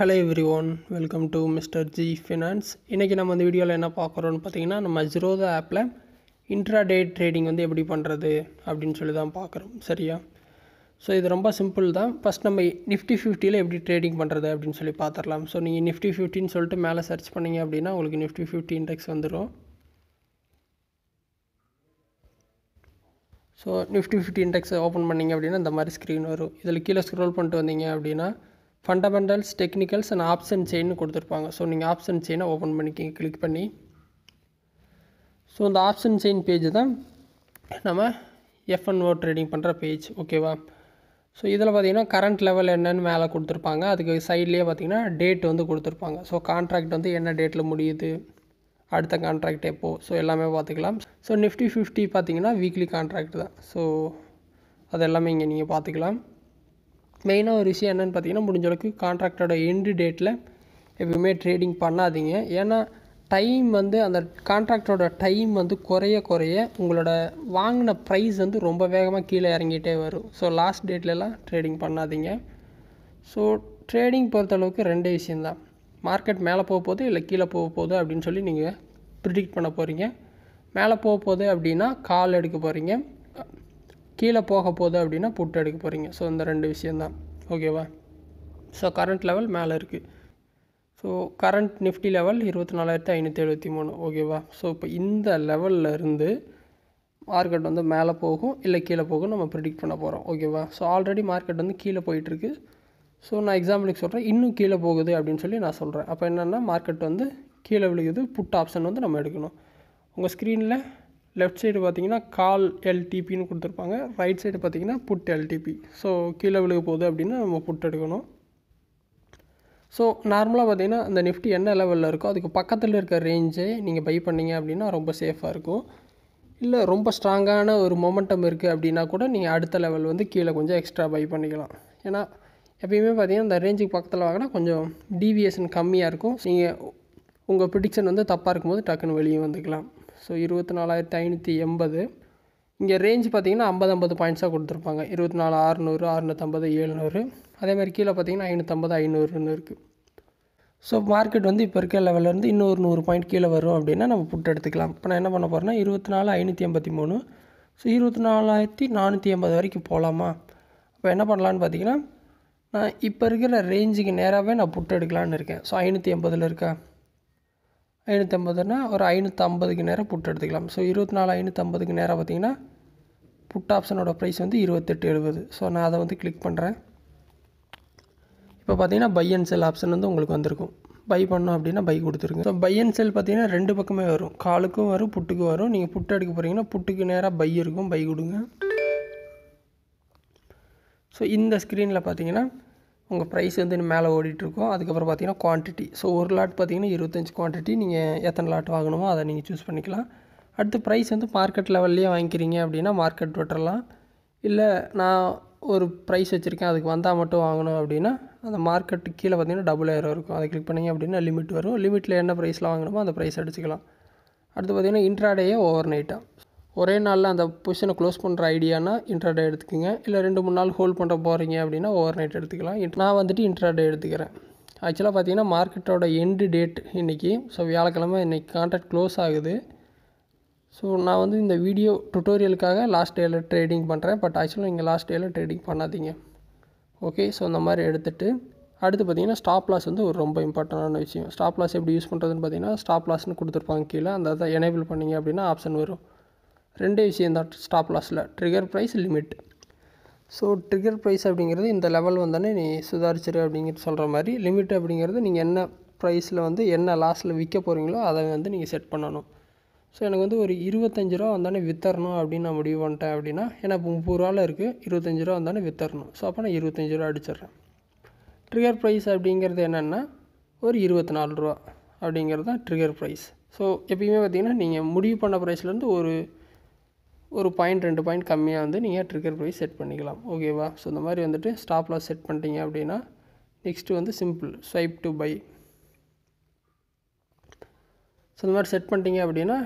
Hello everyone, welcome to Mr. G Finance. இன்றைக்கி நம்ம இந்த வீடியோவில் என்ன பார்க்குறோன்னு பார்த்தீங்கன்னா, நம்ம ஜீரோதா ஆப்பில் இன்ட்ராடே ட்ரேடிங் வந்து எப்படி பண்ணுறது அப்படின்னு சொல்லி தான் பார்க்குறோம். சரியா? ஸோ இது ரொம்ப சிம்பிள் தான். ஃபஸ்ட் நம்ம நிஃப்டி 50ல் எப்படி ட்ரேடிங் பண்ணுறது அப்படின்னு சொல்லி பார்த்துடலாம். ஸோ நீங்கள் நிஃப்டி 50ன்னு சொல்லிட்டு மேலே சர்ச் பண்ணிங்க அப்படின்னா உங்களுக்கு நிஃப்டி 50 இண்டெக்ஸ் வந்துடும். ஸோ நிஃப்டி 50 இண்டெக்ஸ் ஓப்பன் பண்ணிங்க அப்படின்னா இந்த மாதிரி ஸ்க்ரீன் வரும். இதில் கீழே ஸ்க்ரோல் பண்ணிட்டு வந்தீங்க அப்படின்னா fundamentals, technicals and option chain கொடுத்துருப்பாங்க. ஸோ நீங்கள் ஆப்ஷன் செயினை ஓப்பன் பண்ணிக்கிங்க கிளிக் பண்ணி. ஸோ இந்த ஆப்ஷன் செயின் பேஜ் தான் நம்ம F&O ட்ரேடிங் பண்ணுற பேஜ். ஓகேவா? ஸோ இதில் பார்த்தீங்கன்னா கரண்ட் லெவல் என்னன்னு மேலே கொடுத்துருப்பாங்க. அதுக்கு சைட்லேயே பார்த்தீங்கன்னா டேட் வந்து கொடுத்துருப்பாங்க. ஸோ கான்ட்ராக்ட் வந்து என்ன டேட்டில் முடியுது, அடுத்த கான்ட்ராக்ட் எப்போது, ஸோ எல்லாமே பார்த்துக்கலாம். ஸோ நிஃப்டி 50 பார்த்தீங்கன்னா வீக்லி கான்ட்ராக்ட் தான். ஸோ அது எல்லாமே இங்கே நீங்கள் பார்த்துக்கலாம். மெயினாக ஒரு விஷயம் என்னென்னு பார்த்தீங்கன்னா, முடிஞ்ச அளவுக்கு கான்ட்ராக்டோட எண்டு டேட்டில் எப்பவுமே ட்ரேடிங் பண்ணாதீங்க. ஏன்னா டைம் வந்து அந்த கான்ட்ராக்டோட டைம் வந்து குறைய உங்களோட வாங்கின ப்ரைஸ் வந்து ரொம்ப வேகமாக கீழே இறங்கிட்டே வரும். ஸோ லாஸ்ட் டேட்லலாம் ட்ரேடிங் பண்ணாதீங்க. ஸோ ட்ரேடிங் பொறுத்தளவுக்கு ரெண்டே விஷயந்தான். மார்க்கெட் மேலே போக போகுது இல்லை கீழே போக போகுது அப்படின்னு சொல்லி நீங்கள் ப்ரிடிக்ட் பண்ண போகிறீங்க. மேலே போக போகுது அப்படின்னா கால் எடுக்க போகிறீங்க, கீழே போக போகுது அப்படின்னா புட் எடுக்க போகிறீங்க. ஸோ இந்த ரெண்டு விஷயந்தான். ஓகேவா? ஸோ கரண்ட் லெவல் மேலே இருக்குது. So current Nifty level 24,573. ஓகேவா? ஸோ இப்போ இந்த லெவலில் இருந்து மார்க்கெட் வந்து மேலே போகும் இல்லை கீழே போகும் நம்ம ப்ரிடிக்ட் பண்ண போகிறோம். ஓகேவா? ஸோ ஆல்ரெடி மார்க்கெட் வந்து கீழே போயிட்டுருக்கு. ஸோ நான் எக்ஸாம்பிளுக்கு சொல்கிறேன், இன்னும் கீழே போகுது அப்படின்னு சொல்லி நான் சொல்கிறேன். அப்போ என்னென்னா மார்க்கெட் வந்து கீழே விழுகுது, புட் ஆப்ஷன் வந்து நம்ம எடுக்கணும். உங்கள் ஸ்க்ரீனில் லெஃப்ட் சைடு பார்த்தீங்கன்னா கால் எல்டிபின்னு கொடுத்துருப்பாங்க, ரைட் சைடு பார்த்தீங்கன்னா புட் எல்டிபி. ஸோ கீழே விழுக போகுது அப்படின்னா நம்ம புட் எடுக்கணும். ஸோ நார்மலாக பார்த்தீங்கன்னா அந்த நிஃப்டி என்ன லெவலில் இருக்கோ அதுக்கு பக்கத்தில் இருக்க ரேஞ்சை நீங்கள் பை பண்ணிங்க அப்படின்னா ரொம்ப சேஃபாக இருக்கும். இல்லை ரொம்ப ஸ்ட்ராங்கான ஒரு மொமெண்டம் இருக்குது அப்படின்னா கூட நீங்கள் அடுத்த லெவல் வந்து கீழே கொஞ்சம் எக்ஸ்ட்ரா பை பண்ணிக்கலாம். ஏன்னா எப்பயுமே பார்த்தீங்கன்னா இந்த ரேஞ்சுக்கு பக்கத்தில் வாங்கினா கொஞ்சம் டீவியேஷன் கம்மியாக இருக்கும். நீங்கள் உங்கள் ப்ரிடிக்ஷன் வந்து தப்பாக இருக்கும்போது டக்குன்னு வெளியே வந்துக்கலாம். ஸோ 24,580 இங்கே ரேஞ்ச் பார்த்தீங்கன்னா 50 பாயிண்ட்ஸாக கொடுத்துருப்பாங்க. 24,600, 650, 700. அதேமாதிரி கீழே பார்த்தீங்கன்னா 550, 500ன்னு இருக்குது. ஸோ மார்க்கெட் வந்து இப்போ இருக்க லெவலேருந்து இன்னும் ஒரு 100 பாயிண்ட் கீழே வரும் அப்படின்னா நம்ம புட் எடுத்துக்கலாம். இப்போ நான் என்ன பண்ண போகிறேன்னா 24,583, ஸோ 24,480 வரைக்கும் போகலாமா? இப்போ என்ன பண்ணலான்னு பார்த்தீங்கன்னா, நான் இப்போ இருக்கிற ரேஞ்சுக்கு நேராகவே நான் புட் எடுக்கலான்னு இருக்கேன். ஸோ 580 இருக்கா, 580னா ஒரு 550க்கு நேரம் புட் எடுத்துக்கலாம். ஸோ 24,550க்கு நேரம் பார்த்திங்கன்னா புட் ஆப்ஷனோட ப்ரைஸ் வந்து 28.70. ஸோ நான் அதை வந்து கிளிக் பண்ணுறேன். இப்போ பார்த்தீங்கன்னா பை அண்ட் செல் ஆப்ஷன் வந்து உங்களுக்கு வந்திருக்கும். பை பண்ணோம் அப்படின்னா பை கொடுத்துருங்க. ஸோ பை அண்ட் செல் பார்த்தீங்கன்னா ரெண்டு பக்கமே வரும், காலுக்கும் வரும் புட்டுக்கும் வரும். நீங்கள் புட்டு எடுக்க போகிறீங்கன்னா புட்டுக்கு நேராக பை இருக்கும், பை கொடுங்க. ஸோ இந்த ஸ்க்ரீனில் பார்த்தீங்கன்னா உங்கள் ப்ரைஸ் வந்து மேலே ஓடிட்டுருக்கும். அதுக்கப்புறம் பார்த்தீங்கன்னா குவான்டிட்டி. ஸோ ஒரு லாட் பார்த்தீங்கன்னா 25 குவான்டிட்டி. நீங்கள் எத்தனை லாட் வாங்கணுமோ அதை நீங்கள் சூஸ் பண்ணிக்கலாம். அடுத்து ப்ரைஸ் வந்து மார்க்கெட் லெவல்லையே வாங்கிக்கிறீங்க அப்படின்னா மார்க்கெட் விட்டுறலாம். இல்லை நான் ஒரு ப்ரைஸ் வச்சுருக்கேன் அதுக்கு வந்தால் மட்டும் வாங்கணும் அப்படின்னா அந்த மார்க்கெட்டு கீழே பார்த்தீங்கன்னா டபுள் ஏரோ இருக்கும். அதை கிளிக் பண்ணிங்க அப்படின்னா லிமிட் வரும். லிமிட்டில் என்ன ப்ரைஸில் வாங்கணுமோ அந்த ப்ரைஸ் அடிச்சுக்கலாம். அடுத்து பார்த்தீங்கன்னா இன்ட்ராடேயே ஓவர் நைட்டாக ஒரே நாளில் அந்த பொசிஷனை க்ளோஸ் பண்ணுற ஐடியானா இன்ட்ராடே எடுத்துக்கோங்க. இல்லை 2-3 நாள் ஹோல்ட் பண்ணுற போகிறீங்க அப்படின்னா ஓவர் நைட் எடுத்துக்கலாம். நான் வந்துட்டு இன்ட்ராடே எடுத்துக்கிறேன். ஆக்சுவலாக பார்த்தீங்கன்னா மார்க்கெட்டோட எண்டு டேட் இன்றைக்கி. ஸோ வியாழக்கிழமை இன்றைக்கி கான்ட்ராக்ட் க்ளோஸ் ஆகுது. ஸோ நான் வந்து இந்த வீடியோ டுட்டோரியலுக்காக லாஸ்ட் டேயில் ட்ரேடிங் பண்ணுறேன். பட் ஆக்சுவலாக நீங்கள் லாஸ்ட் டேயில் ட்ரேடிங் பண்ணாதீங்க. ஓகே? ஸோ இந்த மாதிரி எடுத்துகிட்டு அடுத்து பார்த்தீங்கன்னா ஸ்டாப் லாஸ் வந்து ஒரு ரொம்ப இம்பார்ட்டண்டான விஷயம். ஸ்டாப் லாஸ் எப்படி யூஸ் பண்ணுறதுன்னு பார்த்தீங்கன்னா ஸ்டாப் லாஸ்ன்னு கொடுத்துருப்பாங்க கீழே. அந்த அதை எனேபிள் பண்ணிங்க அப்படின்னா ஆப்ஷன் வரும். ரெண்டே விஷயம் தான் ஸ்டாப் லாஸில், trigger price, limit. So trigger price அப்படிங்கிறது இந்த லெவல் வந்தானே நீ சுதாரிச்சிரு அப்படிங்கிறது சொல்கிற மாதிரி, லிமிட் அப்படிங்கிறது நீங்கள் என்ன ப்ரைஸில் வந்து என்ன லாஸில் விற்க போகிறீங்களோ அதை வந்து நீங்கள் செட் பண்ணணும். ஸோ எனக்கு வந்து ஒரு 25 ரூபா வந்தானே வித்தரணும் அப்படின்னு நான் முடிவு பண்ணிட்டேன் அப்படின்னா, ஏன்னா இப்போ 30 ரூபாவில் இருக்குது, 25 ரூபா வந்தானே வித்தரணும். ஸோ அப்போ நான் 25 ரூபா அடிச்சிடுறேன். ட்ரிகர் ப்ரைஸ் அப்படிங்கிறது என்னென்னா ஒரு 24 ரூபா அப்படிங்கிறது தான் ட்ரிகர் ப்ரைஸ். ஸோ எப்பயுமே பார்த்திங்கன்னா நீங்கள் முடிவு பண்ண ப்ரைஸ்லேருந்து ஒரு பாயிண்ட் 2 பாயிண்ட் கம்மியாக வந்து நீங்கள் ட்ரிகர் ப்ரைஸ் செட் பண்ணிக்கலாம். ஓகேவா? ஸோ இந்த மாதிரி வந்துட்டு ஸ்டாப் லாஸ் செட் பண்ணிட்டீங்க அப்படின்னா நெக்ஸ்ட்டு வந்து simple swipe to buy. So இந்த மாதிரி செட் பண்ணிட்டீங்க அப்படின்னா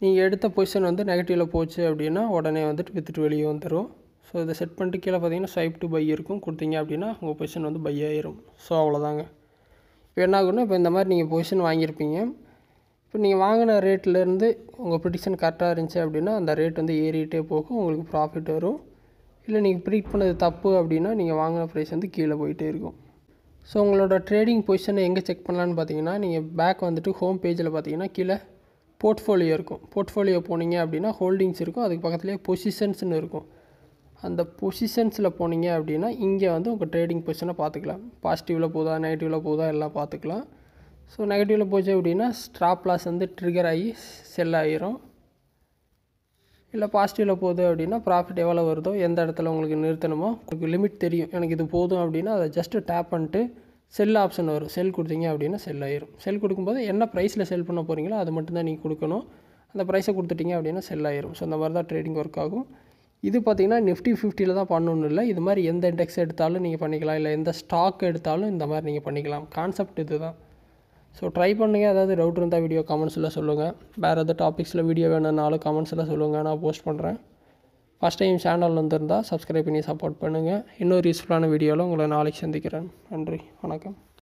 நீங்கள் எடுத்த பொசிஷன் வந்து நெகட்டிவில் போச்சு அப்படின்னா உடனே வந்துட்டு வித்துட்டு வெளியே வந்துடும். ஸோ இதை செட் பண்ணிட்டு கீழே பார்த்தீங்கன்னா ஸ்வைப் டு பை இருக்கும், கொடுத்தீங்க அப்படின்னா உங்கள் பொசிஷன் வந்து பை ஆயிரும். ஸோ அவ்வளோதாங்க. இப்போ என்ன ஆகுன்னா, இப்போ இந்த மாதிரி நீங்கள் பொசிஷன் வாங்கியிருப்பீங்க. இப்போ நீங்கள் வாங்கின ரேட்லேருந்து உங்கள் ப்ரிடிக்ஷன் கரெக்டாக இருந்துச்சு அப்படின்னா அந்த ரேட் வந்து ஏறிட்டே போகும், உங்களுக்கு ப்ராஃபிட் வரும். இல்லை நீங்கள் ப்ரிடிக்ட் பண்ணது தப்பு அப்படின்னா நீங்கள் வாங்கின ப்ரைஸ் வந்து கீழே போயிட்டே இருக்கும். ஸோ உங்களோட ட்ரேடிங் பொசிஷனை எங்கே செக் பண்ணலான்னு பார்த்தீங்கன்னா, நீங்கள் பேக் வந்துட்டு ஹோம் பேஜில் பார்த்தீங்கன்னா கீழே போர்ட்ஃபோலியோ இருக்கும். போர்ட்ஃபோலியோ போனீங்க அப்படின்னா ஹோல்டிங்ஸ் இருக்கும், அதுக்கு பக்கத்துலேயே பொசிஷன்ஸ்னு இருக்கும். அந்த பொசிஷன்ஸில் போனீங்க அப்படின்னா இங்கே வந்து உங்கள் ட்ரேடிங் பொசிஷனை பார்த்துக்கலாம். பாசிட்டிவில் போகுதா நெகட்டிவில் போகுதா எல்லாம் பார்த்துக்கலாம். ஸோ நெகட்டிவில் போச்சு அப்படின்னா ஸ்டாப் லாஸ் வந்து ட்ரிகர் ஆகி செல் ஆகிரும். இல்லை பாசிட்டிவில் போகுது அப்படின்னா ப்ராஃபிட் எவ்வளோ வருதோ, எந்த இடத்துல உங்களுக்கு நிறுத்தணுமோ உங்களுக்கு லிமிட் தெரியும், எனக்கு இது போதும் அப்படின்னா அதை ஜஸ்ட்டு டேப் பண்ணிட்டு செல் ஆப்ஷன் வரும், செல் கொடுத்தீங்க அப்படின்னா செல் ஆயிரும். செல் கொடுக்கும்போது என்ன ப்ரைஸில் செல் பண்ண போகிறீங்களோ அது மட்டும்தான் நீங்கள் கொடுக்கணும். அந்த ப்ரைஸை கொடுத்துட்டிங்க அப்படின்னா செல் ஆயிரும். ஸோ அந்த மாதிரி தான் ட்ரேடிங் ஒர்க் ஆகும். இது பார்த்திங்கன்னா நிஃப்டி 50 தான் பண்ணணும் இல்லை, இது மாதிரி எந்த இண்டெக்ஸ் எடுத்தாலும் நீங்கள் பண்ணிக்கலாம், இல்லை எந்த ஸ்டாக் எடுத்தாலும் இந்த மாதிரி நீங்கள் பண்ணிக்கலாம். கான்செப்ட் இது தான். ஸோ ட்ரை பண்ணுங்கள். ஏதாவது டவுட் இருந்தால் வீடியோ கமெண்ட்ஸில் சொல்லுங்கள். வேறு எதாவது டாபிக்ஸில் வீடியோ வேணும்னாலும் கமெண்ட்ஸில் சொல்லுங்கள், நான் போஸ்ட் பண்ணுறேன். ஃபஸ்ட் டைம் சேனல் வந்திருந்தால் சப்ஸ்கிரைப் பண்ணி சப்போர்ட் பண்ணுங்கள். இன்னொரு யூஸ்ஃபுல்லான வீடியோவில் உங்களை நாளைக்கு சந்திக்கிறேன். நன்றி, வணக்கம்.